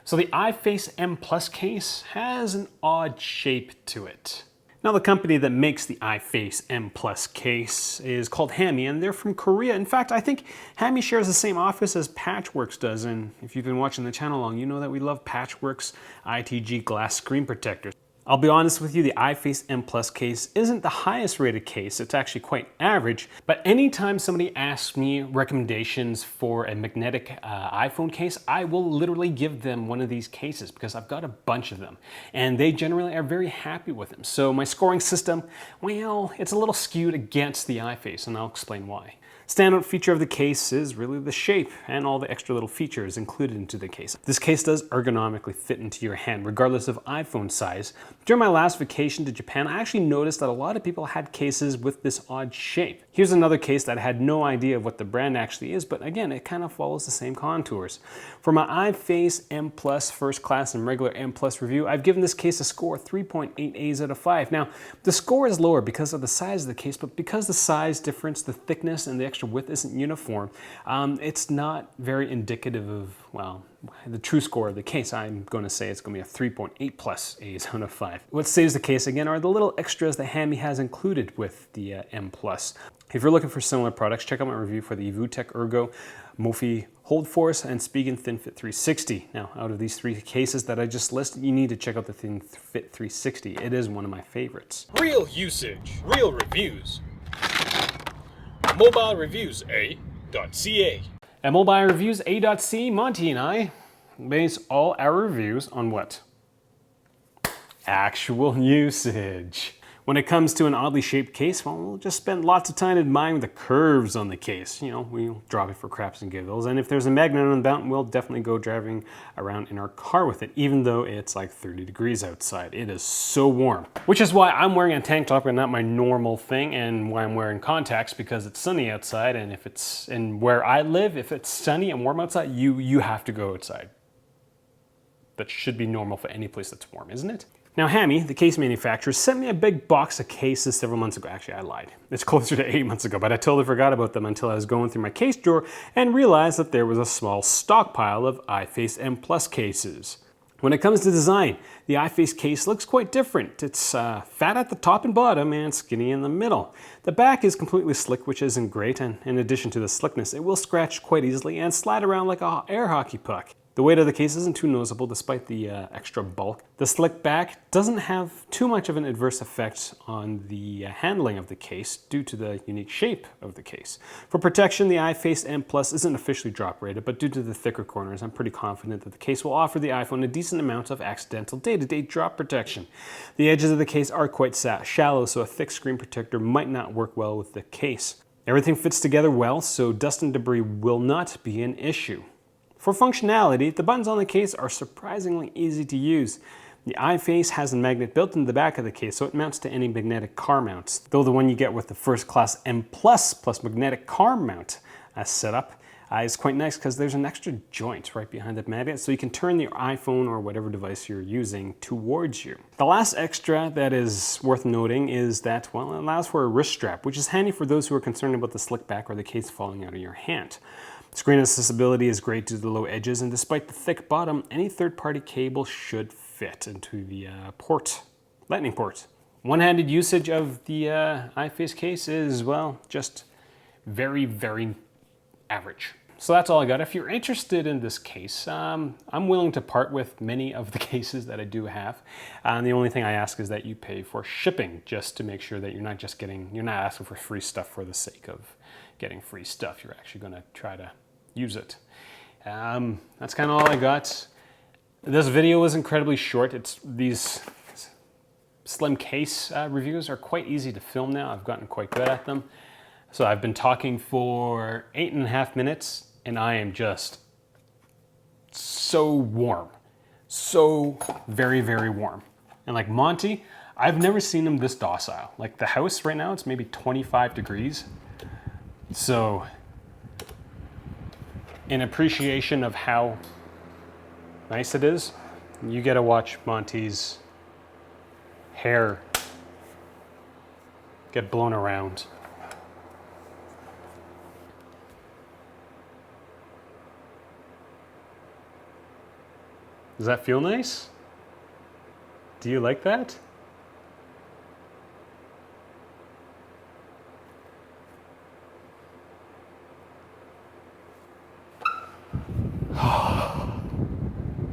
So the iFace M Plus case has an odd shape to it. Now the company that makes the iFace M Plus case is called Hammy, and they're from Korea. In fact, I think Hammy shares the same office as Patchworks does, and if you've been watching the channel long, you know that we love Patchworks ITG glass screen protectors. I'll be honest with you, the iFace M Plus case isn't the highest rated case. It's actually quite average, but anytime somebody asks me recommendations for a magnetic iPhone case, I will literally give them one of these cases because I've got a bunch of them and they generally are very happy with them. So my scoring system, well, it's a little skewed against the iFace, and I'll explain why. Standout feature of the case is really the shape and all the extra little features included into the case. This case does ergonomically fit into your hand regardless of iPhone size. During my last vacation to Japan, I actually noticed that a lot of people had cases with this odd shape. Here's another case that I had no idea of what the brand actually is, but again, it kind of follows the same contours. For my iFace M Plus First Class and regular M Plus review, I've given this case a score of 3.8 A's out of 5. Now, the score is lower because of the size of the case, but because the size difference, the thickness, and the extra width isn't uniform, it's not very indicative of, well, the true score of the case. I'm going to say it's going to be a 3.8 plus A's out of 5. What saves the case again are the little extras that Hammy has included with the M Plus. If you're looking for similar products, check out my review for the EvuTech Ergo, Mophie Hold Force, and Spigen ThinFit 360. Now, out of these three cases that I just listed, you need to check out the ThinFit 360. It is one of my favorites. Real usage, real reviews. MobileReviewsA.ca. At MobileReviewsA.ca, Monty and I base all our reviews on what? Actual usage. When it comes to an oddly shaped case, well, we'll just spend lots of time admiring the curves on the case. You know, we'll drop it for craps and giggles. And if there's a magnet on the mountain, we'll definitely go driving around in our car with it, even though it's like 30 degrees outside. It is so warm. Which is why I'm wearing a tank top and not my normal thing, and why I'm wearing contacts, because it's sunny outside. And if it's, and where I live, if it's sunny and warm outside, you have to go outside. That should be normal for any place that's warm, isn't it? Now Hammy, the case manufacturer, sent me a big box of cases several months ago. Actually, I lied. It's closer to 8 months ago, but I totally forgot about them until I was going through my case drawer and realized that there was a small stockpile of iFace M Plus cases. When it comes to design, the iFace case looks quite different. It's fat at the top and bottom and skinny in the middle. The back is completely slick, which isn't great, and in addition to the slickness, it will scratch quite easily and slide around like an air hockey puck. The weight of the case isn't too noticeable despite the extra bulk. The slick back doesn't have too much of an adverse effect on the handling of the case due to the unique shape of the case. For protection, the iFace M Plus isn't officially drop rated, but due to the thicker corners, I'm pretty confident that the case will offer the iPhone a decent amount of accidental day-to-day drop protection. The edges of the case are quite shallow, so a thick screen protector might not work well with the case. Everything fits together well, so dust and debris will not be an issue. For functionality, the buttons on the case are surprisingly easy to use. The iFace has a magnet built into the back of the case, so it mounts to any magnetic car mounts. Though the one you get with the First Class M Plus magnetic car mount setup is quite nice because there's an extra joint right behind the magnet, so you can turn your iPhone or whatever device you're using towards you. The last extra that is worth noting is that, well, it allows for a wrist strap, which is handy for those who are concerned about the slick back or the case falling out of your hand. Screen accessibility is great due to the low edges, and despite the thick bottom, any third-party cable should fit into the lightning port. One-handed usage of the iFace case is, well, just very, very average. So that's all I got. If you're interested in this case, I'm willing to part with many of the cases that I do have. The only thing I ask is that you pay for shipping, just to make sure that you're not asking for free stuff for the sake of getting free stuff. You're actually going to try to use it. That's kind of all I got. This video was incredibly short. These slim case reviews are quite easy to film now. I've gotten quite good at them. So I've been talking for 8.5 minutes, and I am just so warm. So very, very warm. And like Monty, I've never seen him this docile. Like the house right now, it's maybe 25 degrees. So in appreciation of how nice it is, you get to watch Monty's hair get blown around. Does that feel nice? Do you like that?